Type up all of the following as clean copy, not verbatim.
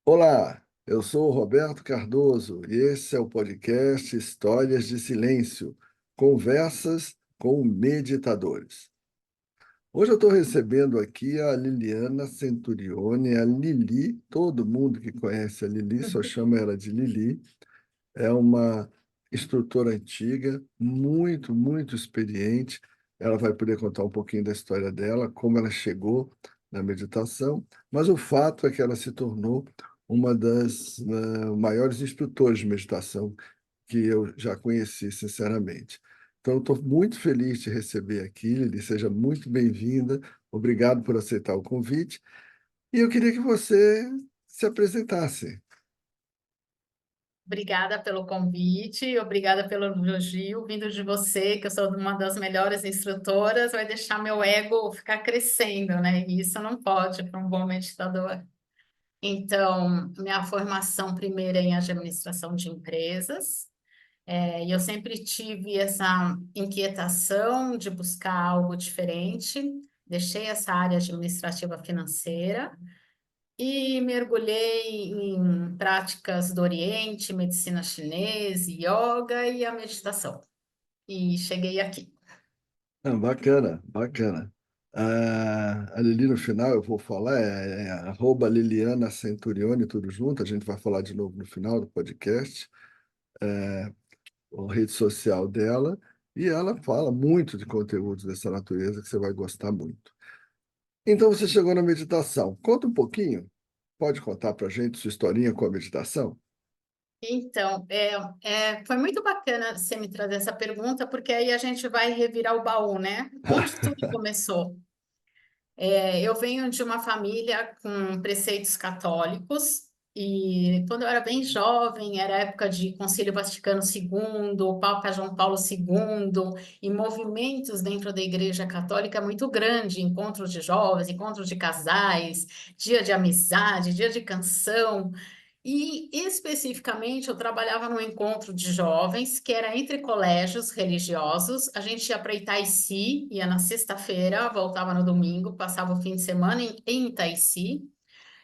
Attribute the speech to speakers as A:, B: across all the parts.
A: Olá, eu sou o Roberto Cardoso e esse é o podcast Histórias de Silêncio, conversas com meditadores. Hoje eu estou recebendo aqui a Liliana Centurione, a Lili. Todo mundo que conhece a Lili só chama ela de Lili. É uma instrutora antiga, muito experiente. Ela vai poder contar um pouquinho da história dela, como ela chegou na meditação, mas o fato é que ela se tornou uma das maiores instrutoras de meditação que eu já conheci, sinceramente. Então, estou muito feliz de receber aqui, Lili, seja muito bem-vinda. Obrigado por aceitar o convite. E eu queria que você se apresentasse.
B: Obrigada pelo convite, obrigada pelo elogio vindo de você, que eu sou uma das melhores instrutoras, vai deixar meu ego ficar crescendo, né? E isso não pode para um bom meditador. Então, minha formação primeira é em administração de empresas, e eu sempre tive essa inquietação de buscar algo diferente. Deixei essa área administrativa financeira e mergulhei em práticas do Oriente, medicina chinesa, yoga e a meditação. E cheguei aqui.
A: Ah, bacana, bacana. A Lili, no final, eu vou falar, é arroba Liliana Centurione, tudo junto. A gente vai falar de novo no final do podcast, a rede social dela. E ela fala muito de conteúdos dessa natureza que você vai gostar muito. Então, você chegou na meditação. Conta um pouquinho. Pode contar para a gente sua historinha com a meditação?
B: Então, foi muito bacana você me trazer essa pergunta, porque aí a gente vai revirar o baú, né? Onde tudo começou? Eu venho de uma família com preceitos católicos, e quando eu era bem jovem, era época de Concílio Vaticano II, o Papa João Paulo II, e movimentos dentro da Igreja Católica muito grande, encontros de jovens, encontros de casais, dia de amizade, dia de canção. E especificamente eu trabalhava num encontro de jovens que era entre colégios religiosos. A gente ia para Itaici, ia na sexta-feira, voltava no domingo, passava o fim de semana em Itaici.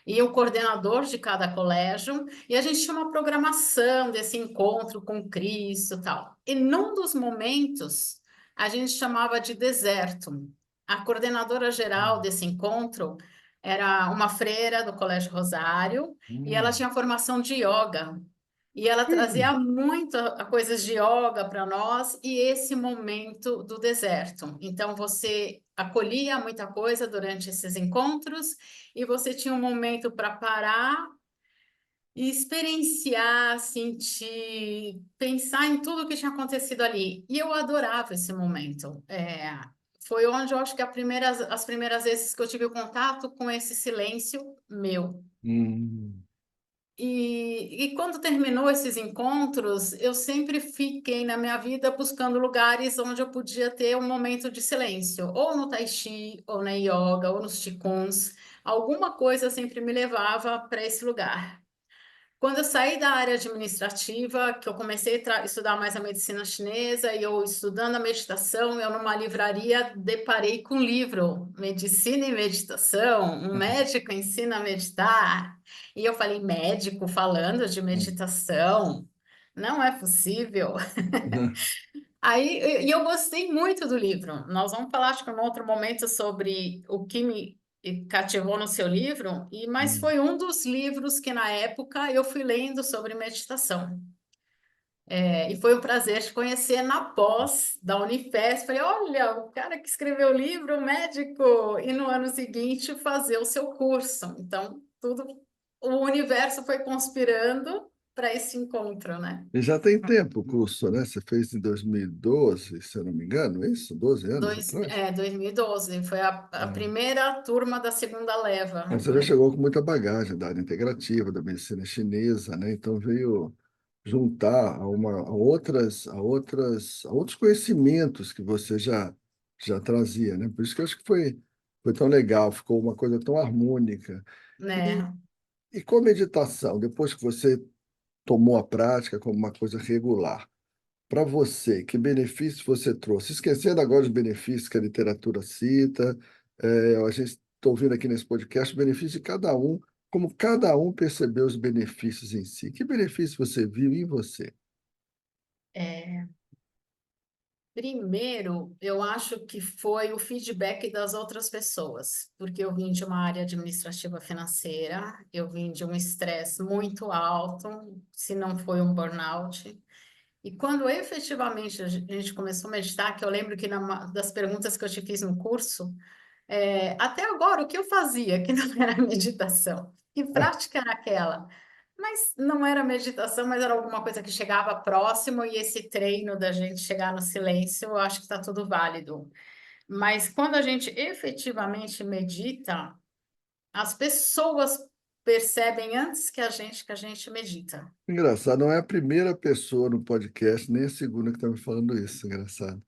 B: E o coordenador de cada colégio, e a gente tinha uma programação desse encontro com Cristo e tal. E num dos momentos, a gente chamava de deserto. A coordenadora geral desse encontro era uma freira do Colégio Rosário, e ela
A: Hum,
B: tinha formação de yoga. E ela trazia muito a coisas de yoga para nós e esse momento do deserto. Então, você acolhia muita coisa durante esses encontros e você tinha um momento para parar e experienciar, sentir, pensar em tudo que tinha acontecido ali. E eu adorava esse momento. Foi onde eu acho que as primeiras vezes que eu tive o contato com esse silêncio meu.
A: hum,
B: E quando terminou esses encontros, eu sempre fiquei na minha vida buscando lugares onde eu podia ter um momento de silêncio, ou no Tai Chi, ou na yoga, ou nos Qigong's. Alguma coisa sempre me levava para esse lugar. Quando eu saí da área administrativa, que eu comecei a estudar mais a medicina chinesa e eu estudando a meditação, eu numa livraria deparei com um livro, Medicina e Meditação, um médico ensina a meditar. E eu falei, médico falando de meditação? Não é possível. Aí, e eu gostei muito do livro. Nós vamos falar, acho que em um outro momento, sobre o que me cativou no seu livro, mas
A: hum.
B: foi um dos livros que, na época, eu fui lendo sobre meditação. E foi um prazer te conhecer na pós da Unifesp. Falei, olha, o cara que escreveu o livro, médico, e no ano seguinte fazer o seu curso. Então, tudo, o universo foi conspirando para esse encontro, né?
A: E já tem tempo o curso, né? Você fez em 2012, se eu não me engano, é isso? 12 anos atrás?
B: 2012 foi a
A: É.
B: primeira turma da segunda leva.
A: Mas você já chegou com muita bagagem da área integrativa, da medicina chinesa, né? Então veio juntar a outros conhecimentos que você já trazia, né? Por isso que eu acho que foi tão legal, ficou uma coisa tão harmônica. E,
B: Né?
A: e com a meditação, depois que você tomou a prática como uma coisa regular, para você, que benefícios você trouxe? Esquecendo agora os benefícios que a literatura cita, a gente está ouvindo aqui nesse podcast, o benefício de cada um como cada um percebeu os benefícios em si. Que benefício você viu em você?
B: É, primeiro, eu acho que foi o feedback das outras pessoas, porque eu vim de uma área administrativa financeira, eu vim de um estresse muito alto, se não foi um burnout. E quando efetivamente a gente começou a meditar, que eu lembro que das perguntas que eu te fiz no curso, até agora, o que eu fazia que não era meditação? Que prática era aquela? Mas não era meditação, mas era alguma coisa que chegava próximo, e esse treino da gente chegar no silêncio, eu acho que está tudo válido. Mas quando a gente efetivamente medita, as pessoas percebem antes que a gente medita.
A: Engraçado, não é a primeira pessoa no podcast, nem a segunda que está me falando isso. Engraçado.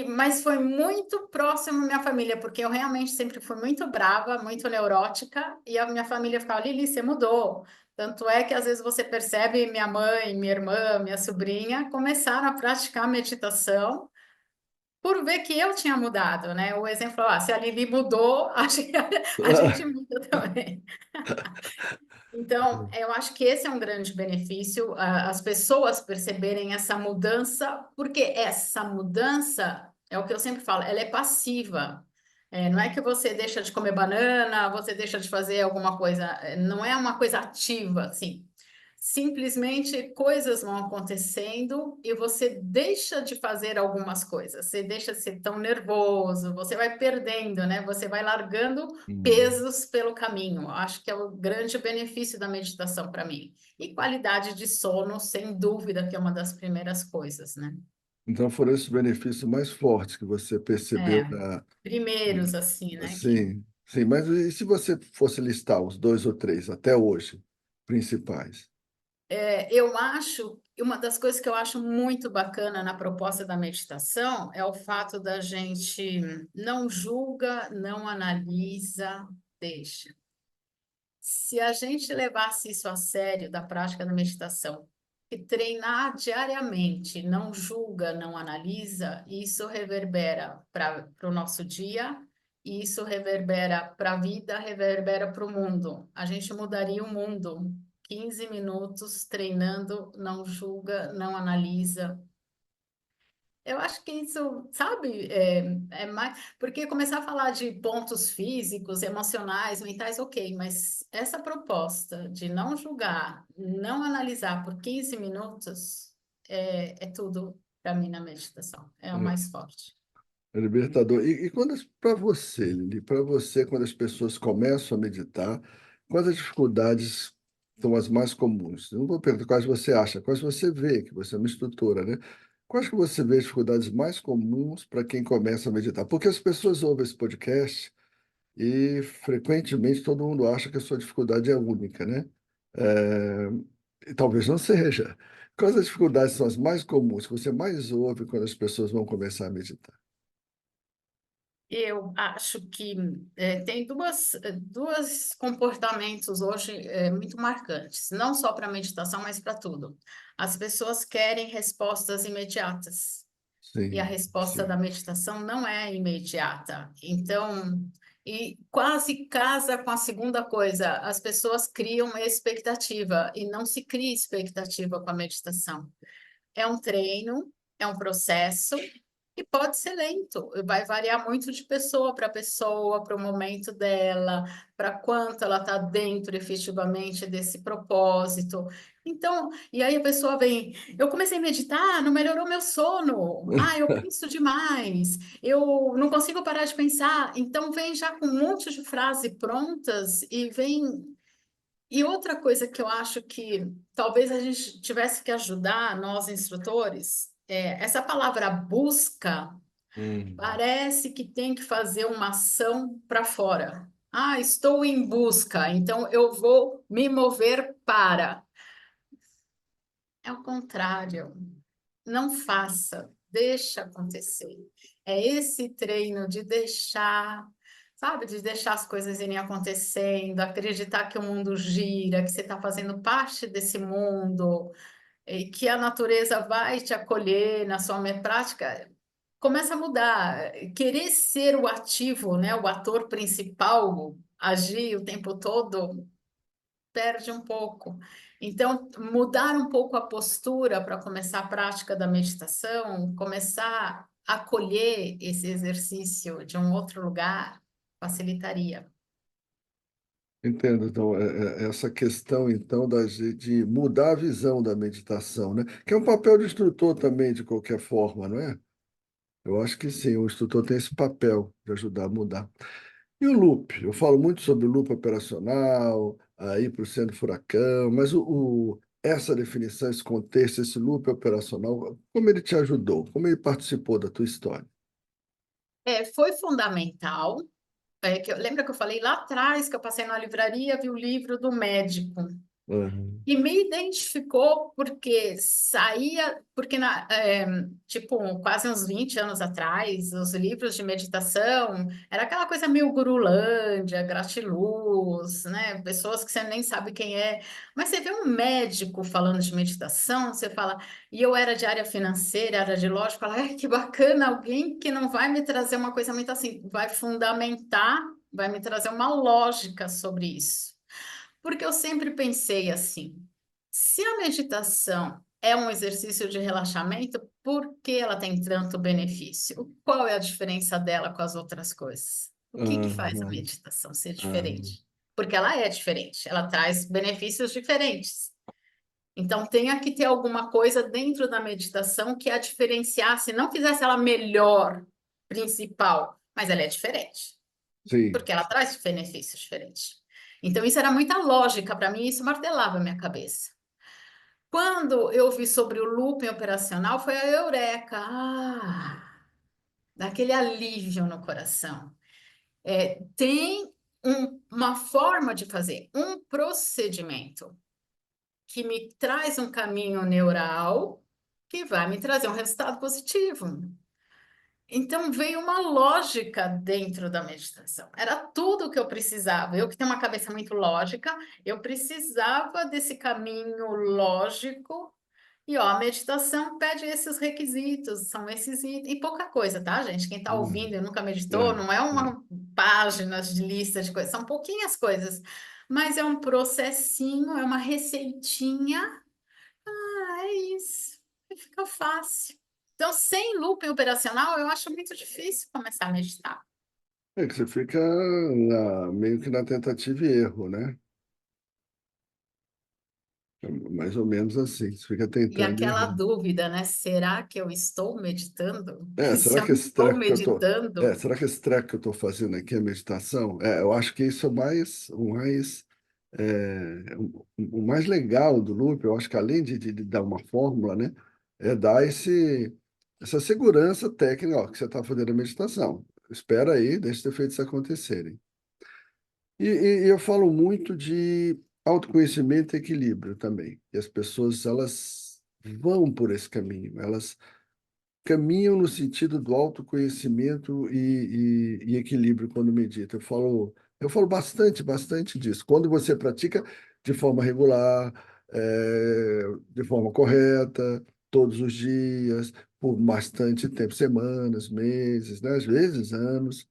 B: Mas foi muito próximo à minha família, porque eu realmente sempre fui muito brava, muito neurótica, e a minha família ficava, Lili, você mudou. Tanto é que às vezes você percebe minha mãe, minha irmã, minha sobrinha começaram a praticar meditação por ver que eu tinha mudado, né? O exemplo, se a Lili mudou, acho que a gente muda também. Então, eu acho que esse é um grande benefício, as pessoas perceberem essa mudança, porque essa mudança, é o que eu sempre falo, ela é passiva. Não é que você deixa de comer banana, você deixa de fazer alguma coisa, não é uma coisa ativa, assim. Simplesmente coisas vão acontecendo e você deixa de fazer algumas coisas, você deixa de ser tão nervoso, você vai perdendo, né? Você vai largando
A: Hum.
B: pesos pelo caminho. Acho que é o grande benefício da meditação para mim. E qualidade de sono, sem dúvida, que é uma das primeiras coisas, né?
A: Então foram esses benefícios mais fortes que você percebeu
B: É, primeiros, assim, né? Que
A: Sim, sim, mas e se você fosse listar os dois ou três até hoje, principais?
B: eu acho, uma das coisas que eu acho muito bacana na proposta da meditação é o fato da gente não julga, não analisa, deixa. Se a gente levasse isso a sério da prática da meditação, e treinar diariamente, não julga, não analisa, isso reverbera para o nosso dia, e isso reverbera para a vida, reverbera para o mundo. A gente mudaria o mundo. 15 minutos treinando, não julga, não analisa, eu acho que isso, sabe, é mais. Porque começar a falar de pontos físicos, emocionais, mentais, ok, mas essa proposta de não julgar, não analisar por 15 minutos, é tudo para mim na meditação. É o
A: É,
B: mais forte.
A: é libertador. E quando, para você, Lili, para você, quando as pessoas começam a meditar, quais as dificuldades são as mais comuns? Eu não vou perguntar quais você acha, quais você vê, que você é uma instrutora, né? Quais que você vê as dificuldades mais comuns para quem começa a meditar? Porque as pessoas ouvem esse podcast e frequentemente todo mundo acha que a sua dificuldade é única, né? É, e talvez não seja. Quais as dificuldades são as mais comuns que você mais ouve quando as pessoas vão começar a meditar?
B: Eu acho que tem duas comportamentos hoje muito marcantes, não só para meditação, mas para tudo. As pessoas querem respostas imediatas. E a
A: Sim,
B: resposta da
A: sim.
B: meditação não é imediata. Então, e quase casa com a segunda coisa, as pessoas criam expectativa e não se cria expectativa com a meditação. É um treino, é um processo e pode ser lento, vai variar muito de pessoa para pessoa, para o momento dela, para quanto ela está dentro efetivamente desse propósito. Então, e aí a pessoa vem, eu comecei a meditar, não melhorou meu sono. Ah, eu penso demais, eu não consigo parar de pensar. Então vem já com um monte de frases prontas e vem. E outra coisa que eu acho que talvez a gente tivesse que ajudar nós instrutores, essa palavra busca.
A: Hum.
B: Parece que tem que fazer uma ação para fora. Ah, estou em busca, então eu vou me mover para. É o contrário. Não faça, deixa acontecer. É esse treino de deixar, sabe, de deixar as coisas irem acontecendo, acreditar que o mundo gira, que você está fazendo parte desse mundo, e que a natureza vai te acolher na sua prática. Começa a mudar. Querer ser o ativo, né, o ator principal, agir o tempo todo, perde um pouco. Então, mudar um pouco a postura para começar a prática da meditação, começar a acolher esse exercício de um outro lugar, facilitaria.
A: Entendo. Então, essa questão, então, de mudar a visão da meditação, né? Que é um papel de instrutor também, de qualquer forma, não é? Eu acho que sim, o instrutor tem esse papel de ajudar a mudar. E o loop? Eu falo muito sobre o loop operacional, aí para o centro furacão, mas essa definição, esse contexto, esse loop operacional, como ele te ajudou? Como ele participou da tua história?
B: Foi fundamental. Lembra que eu falei lá atrás que eu passei na livraria, vi o livro do médico.
A: Uhum.
B: E me identificou porque saía, porque tipo, quase uns 20 anos atrás, os livros de meditação, era aquela coisa meio gurulândia, gratiluz, né? Pessoas que você nem sabe quem é. Mas você vê um médico falando de meditação, você fala, e eu era de área financeira, área de lógica, fala, que bacana, alguém que não vai me trazer uma coisa muito assim, vai fundamentar, vai me trazer uma lógica sobre isso. Porque eu sempre pensei assim, se a meditação é um exercício de relaxamento, por que ela tem tanto benefício? Qual é a diferença dela com as outras coisas? O que que faz a
A: Aham,
B: meditação ser
A: aham.
B: diferente? Porque ela é diferente, ela traz benefícios diferentes. Então, tenha que ter alguma coisa dentro da meditação que a diferenciasse, não fizesse ela melhor, principal, mas ela é diferente
A: Sim.
B: porque ela traz benefícios diferentes. Então, isso era muita lógica para mim, isso martelava a minha cabeça. Quando eu vi sobre o looping operacional, foi a eureka. Daquele alívio no coração. Tem uma forma de fazer, um procedimento que me traz um caminho neural que vai me trazer um resultado positivo. Então veio uma lógica dentro da meditação. Era tudo o que eu precisava. Eu que tenho uma cabeça muito lógica, eu precisava desse caminho lógico. E ó, a meditação pede esses requisitos, são esses e pouca coisa, tá, gente? Quem está
A: Hum,
B: ouvindo e nunca meditou,
A: é,
B: não é
A: é.
B: uma página de lista de coisas, são pouquinhas coisas, mas é um processinho, é uma receitinha. É isso. E fica fácil. Então, sem looping operacional, eu acho muito difícil começar a meditar.
A: É que você fica meio que na tentativa e erro, né? É mais ou menos assim, você fica
B: E
A: tentando e
B: aquela
A: errando.
B: dúvida, né? Será que eu estou meditando? Se
A: Será
B: eu
A: que
B: não
A: esse
B: estou
A: treco que eu tô,
B: meditando,
A: será que esse treco que eu estou fazendo aqui é meditação? Eu acho que isso é o mais legal do loop. Eu acho que além de dar uma fórmula, né, é dar essa segurança técnica, ó, que você está fazendo a meditação. Espera aí, deixa os efeitos acontecerem. E eu falo muito de autoconhecimento e equilíbrio também. E as pessoas, elas vão por esse caminho, elas caminham no sentido do autoconhecimento e equilíbrio quando medita. Eu falo bastante disso. Quando você pratica de forma regular, de forma correta, todos os dias, por bastante tempo, semanas, meses, né? Às vezes anos,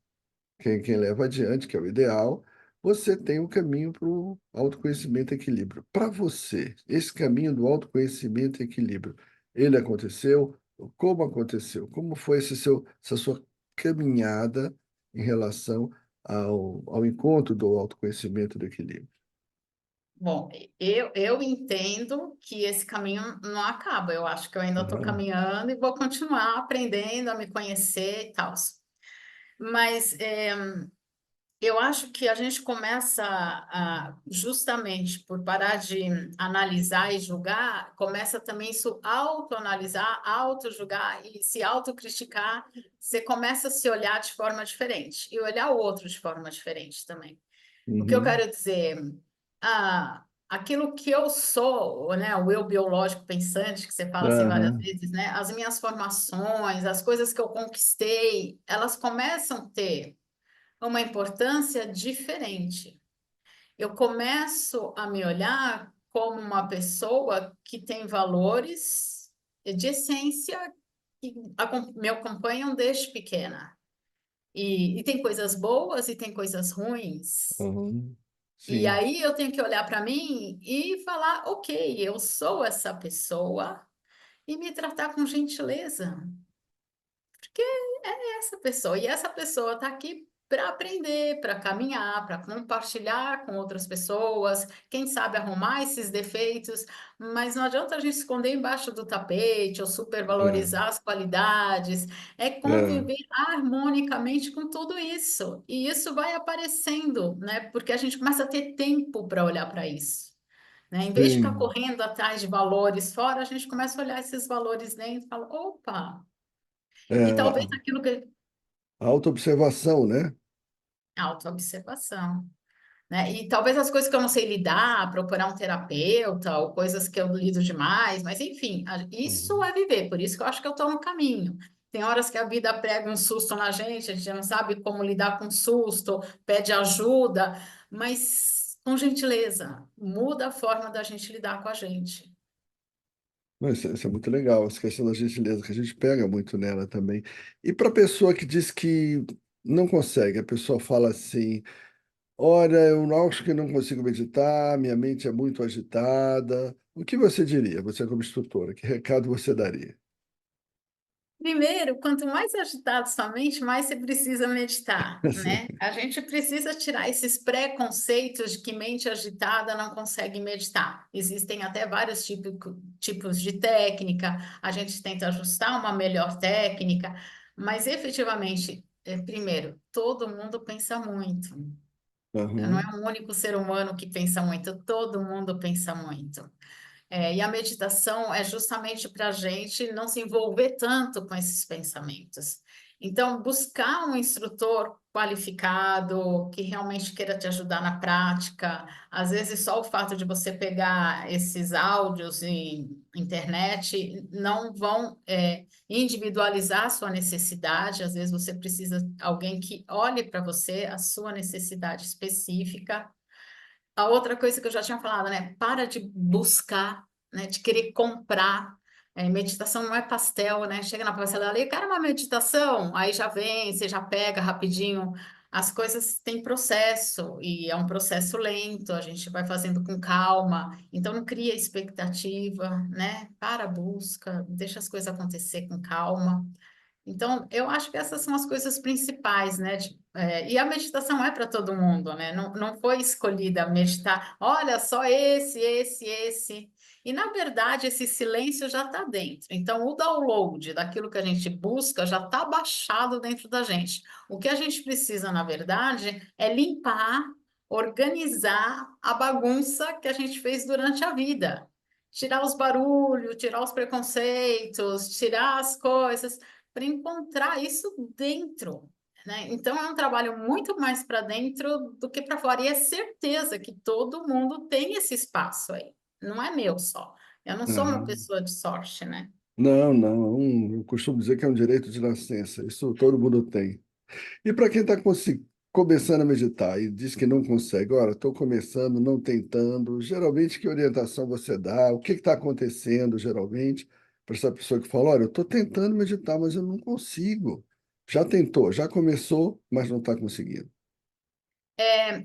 A: quem leva adiante, que é o ideal, você tem um caminho para o autoconhecimento e equilíbrio. Para você, esse caminho do autoconhecimento e equilíbrio, ele aconteceu? Como aconteceu? Como foi essa sua caminhada em relação ao encontro do autoconhecimento e do equilíbrio?
B: bom, eu entendo que esse caminho não acaba. Eu acho que eu ainda estou
A: Aham.
B: caminhando e vou continuar aprendendo a me conhecer e tal. Mas eu acho que a gente começa justamente por parar de analisar e julgar, começa também isso autoanalisar, auto-julgar e se autocriticar. Você começa a se olhar de forma diferente e olhar o outro de forma diferente também. O que eu
A: Uhum.
B: quero dizer, aquilo que eu sou, né, o eu biológico pensante, que você fala assim várias
A: Aham.
B: vezes, né, as minhas formações, as coisas que eu conquistei, elas começam a ter uma importância diferente. Eu começo a me olhar como uma pessoa que tem valores de essência que me acompanham desde pequena. E tem coisas boas e tem coisas ruins.
A: Aham.
B: E
A: sim,
B: aí eu tenho que olhar para mim e falar, ok, eu sou essa pessoa e me tratar com gentileza, porque é essa pessoa. E essa pessoa está aqui para aprender, para caminhar, para compartilhar com outras pessoas, quem sabe arrumar esses defeitos, mas não adianta a gente esconder embaixo do tapete ou
A: é,
B: supervalorizar as qualidades, é
A: é,
B: conviver harmonicamente com tudo isso. E isso vai aparecendo, né? Porque a gente começa a ter tempo para olhar para isso. Né? Em vez de ficar
A: sim,
B: correndo atrás de valores fora, a gente começa a olhar esses valores dentro e fala, opa, e
A: é,
B: talvez aquilo que
A: a autoobservação, né?
B: autoobservação, né? E talvez as coisas que eu não sei lidar, procurar um terapeuta, ou coisas que eu lido demais, mas enfim, isso
A: Uhum.
B: é viver, por isso que eu acho que eu estou no caminho. Tem horas que a vida prega um susto na gente, a gente não sabe como lidar com susto, pede ajuda, mas com gentileza, muda a forma da gente lidar com a gente.
A: Mas isso é muito legal, essa questão da gentileza, que a gente pega muito nela também. E para a pessoa que diz que não consegue, a pessoa fala assim: olha, eu não acho que não consigo meditar, minha mente é muito agitada. O que você diria, você como instrutora? Que recado você daria?
B: Primeiro, quanto mais agitado sua mente, mais você precisa meditar,
A: Assim,
B: né? A gente precisa tirar esses preconceitos de que mente agitada não consegue meditar. Existem até vários tipos de técnica, a gente tenta ajustar uma melhor técnica, mas efetivamente, primeiro, todo mundo pensa muito. Não é
A: aham.
B: um único ser humano que pensa muito, todo mundo pensa muito. E a meditação é justamente para a gente não se envolver tanto com esses pensamentos. Então, buscar um instrutor qualificado, que realmente queira te ajudar na prática. Às vezes, só o fato de você pegar esses áudios em internet não vão, individualizar a sua necessidade. Às vezes, você precisa de alguém que olhe para você a sua necessidade específica. A outra coisa que eu já tinha falado, né? Para de buscar, né? De querer comprar. Meditação não é pastel, né? Chega na pastelaria, eu quero uma meditação. Aí já vem, você já pega rapidinho. As coisas têm processo e é um processo lento, a gente vai fazendo com calma. Então não cria expectativa, né? Para a busca, deixa as coisas acontecer com calma. Então, eu acho que essas são as coisas principais, né? E a meditação é para todo mundo, né? Não foi escolhida meditar, olha, só esse. E, na verdade, esse silêncio já está dentro. Então, o download daquilo que a gente busca já está baixado dentro da gente. O que a gente precisa, na verdade, é limpar, organizar a bagunça que a gente fez durante a vida. Tirar os barulhos, tirar os preconceitos, tirar as coisas para encontrar isso dentro, né? Então é um trabalho muito mais para dentro do que para fora. E é certeza que todo mundo tem esse espaço aí. Não é meu só. Eu não sou uma
A: Ah,
B: pessoa de sorte, né?
A: não, não, eu costumo dizer que é um direito de nascença, isso todo mundo tem. E para quem está começando a meditar e diz que não consegue, olha, estou começando, não tentando, geralmente que orientação você dá? O que está acontecendo, geralmente, para essa pessoa que fala, olha, eu estou tentando meditar, mas eu não consigo. Já tentou, já começou, mas não está conseguindo.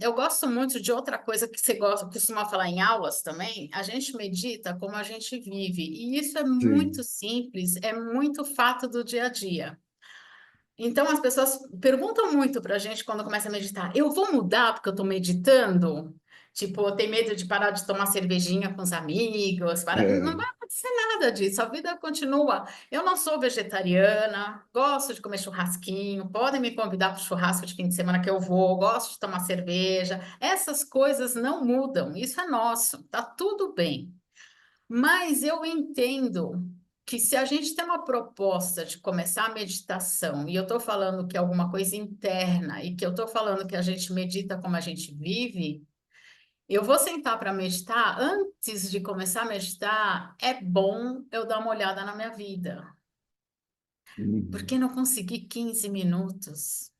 B: Eu gosto muito de outra coisa que você gosta, costuma falar em aulas também. A gente medita como a gente vive. E isso é muito
A: Sim,
B: simples, é muito fato do dia a dia. Então, as pessoas perguntam muito para a gente quando começa a meditar: eu vou mudar porque eu estou meditando? Tipo, tem medo de parar de tomar cervejinha com os amigos? Não
A: é,
B: vai acontecer nada disso, a vida continua. Eu não sou vegetariana, gosto de comer churrasquinho, podem me convidar para o churrasco de fim de semana que eu vou, gosto de tomar cerveja. Essas coisas não mudam, isso é nosso, tá tudo bem. Mas eu entendo que se a gente tem uma proposta de começar a meditação, e eu estou falando que é alguma coisa interna, e que eu estou falando que a gente medita como a gente vive, eu vou sentar para meditar. Antes de começar a meditar, é bom eu dar uma olhada na minha vida. Por
A: uhum,
B: que não conseguir 15 minutos?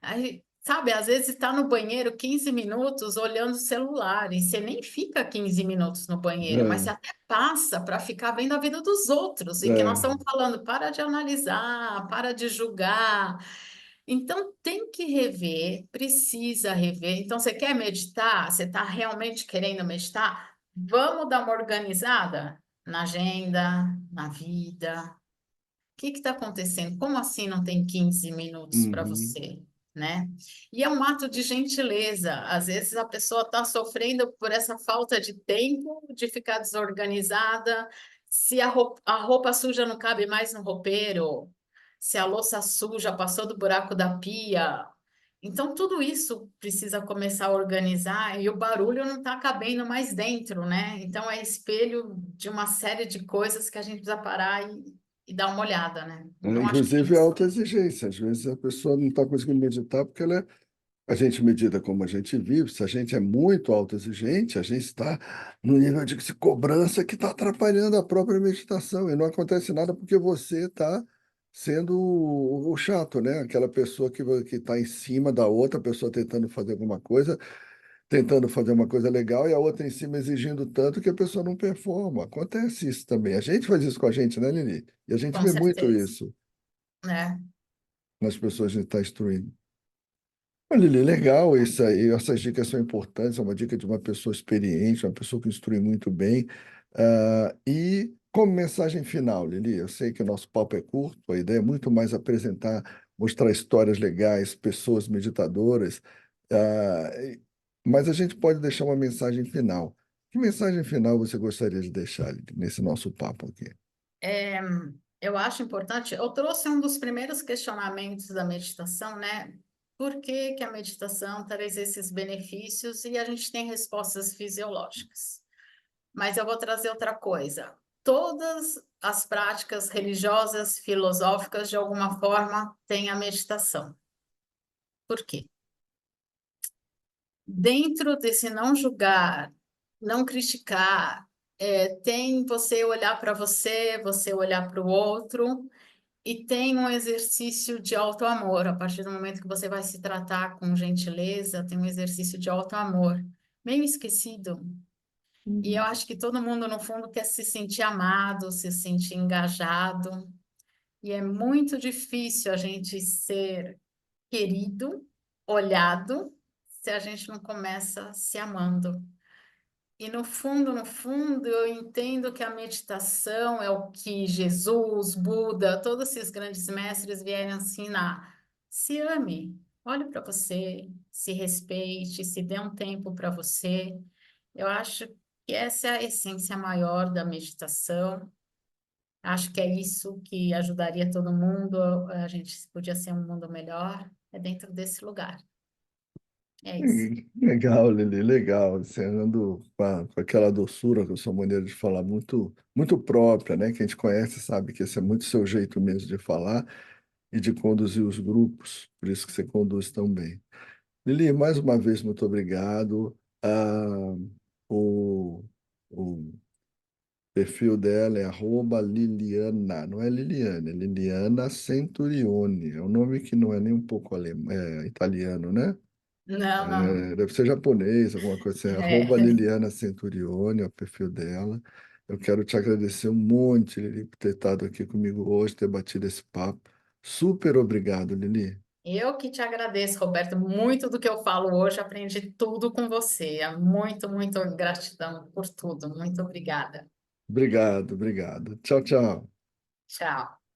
B: Aí, sabe, às vezes está no banheiro 15 minutos olhando o celular, e você nem fica 15 minutos no banheiro, mas você
A: é,
B: até passa para ficar vendo a vida dos outros, e que nós
A: é,
B: estamos falando, para de analisar, para de julgar. Então, tem que rever, precisa rever. Então, você quer meditar? Você está realmente querendo meditar? Vamos dar uma organizada na agenda, na vida. O que está acontecendo? Como assim não tem 15 minutos para
A: Uhum.
B: você, né? E é um ato de gentileza. Às vezes a pessoa está sofrendo por essa falta de tempo, de ficar desorganizada. Se a roupa suja não cabe mais no roupeiro, se a louça suja passou do buraco da pia. Então, tudo isso precisa começar a organizar e o barulho não está cabendo mais dentro, né? Então, é espelho de uma série de coisas que a gente precisa parar e dar uma olhada, né? Então, acho que é
A: Inclusive, é
B: isso.
A: autoexigência. Às vezes a pessoa não está conseguindo meditar porque a gente medita como a gente vive. Se a gente é muito autoexigente, a gente está no nível de cobrança que está atrapalhando a própria meditação. E não acontece nada porque você está sendo o chato, né? Aquela pessoa que está em cima da outra pessoa tentando fazer alguma coisa, tentando fazer uma coisa legal, e a outra em cima exigindo tanto que a pessoa não performa. Acontece isso também. A gente faz isso com a gente, né, Lili? E a gente
B: Com
A: vê muito
B: certeza,
A: isso
B: né?
A: nas pessoas que a gente está instruindo. Olha, Lili, legal isso aí. Essas dicas são importantes. É uma dica de uma pessoa experiente, uma pessoa que instrui muito bem. E como mensagem final, Lili, eu sei que o nosso papo é curto, a ideia é muito mais apresentar, mostrar histórias legais, pessoas meditadoras. Mas a gente pode deixar uma mensagem final. Que mensagem final você gostaria de deixar, Lili, nesse nosso papo aqui?
B: É, eu acho importante. Eu trouxe um dos primeiros questionamentos da meditação, né? Por que que a meditação traz esses benefícios e a gente tem respostas fisiológicas? Mas eu vou trazer outra coisa. Todas as práticas religiosas, filosóficas, de alguma forma, têm a meditação. Por quê? Dentro desse não julgar, não criticar, tem você olhar para você, você olhar para o outro, e tem um exercício de auto-amor. A partir do momento que você vai se tratar com gentileza, tem um exercício de auto-amor. Meio esquecido. E eu acho que todo mundo, no fundo, quer se sentir amado, se sentir engajado. E é muito difícil a gente ser querido, olhado, se a gente não começa se amando. E no fundo, eu entendo que a meditação é o que Jesus, Buda, todos esses grandes mestres vieram ensinar. Se ame, olhe para você, se respeite, se dê um tempo para você. Eu acho que essa é a essência maior da meditação. Acho que é isso que ajudaria todo mundo. A gente podia ser um mundo melhor. É dentro desse lugar. É isso.
A: Legal, Lili, legal. Você andando com aquela doçura, com a sua maneira de falar muito, muito própria, né? Que a gente conhece, sabe que esse é muito seu jeito mesmo de falar e de conduzir os grupos, por isso que você conduz tão bem. Lili, mais uma vez, muito obrigado. O, o perfil dela é @Liliana, não é Liliane, é Liliana Centurione. É um nome que não é nem um pouco italiano, né?
B: Não, não.
A: Deve ser japonês, alguma coisa assim.
B: É.
A: Liliana Centurione, é o perfil dela. Eu quero te agradecer um monte, Lili, por ter estado aqui comigo hoje, ter batido esse papo. Super obrigado, Lili.
B: Eu que te agradeço, Roberto. Muito do que eu falo hoje, aprendi tudo com você. É muito, muito gratidão por tudo. Muito obrigada.
A: Obrigado, obrigado. Tchau, tchau.
B: Tchau.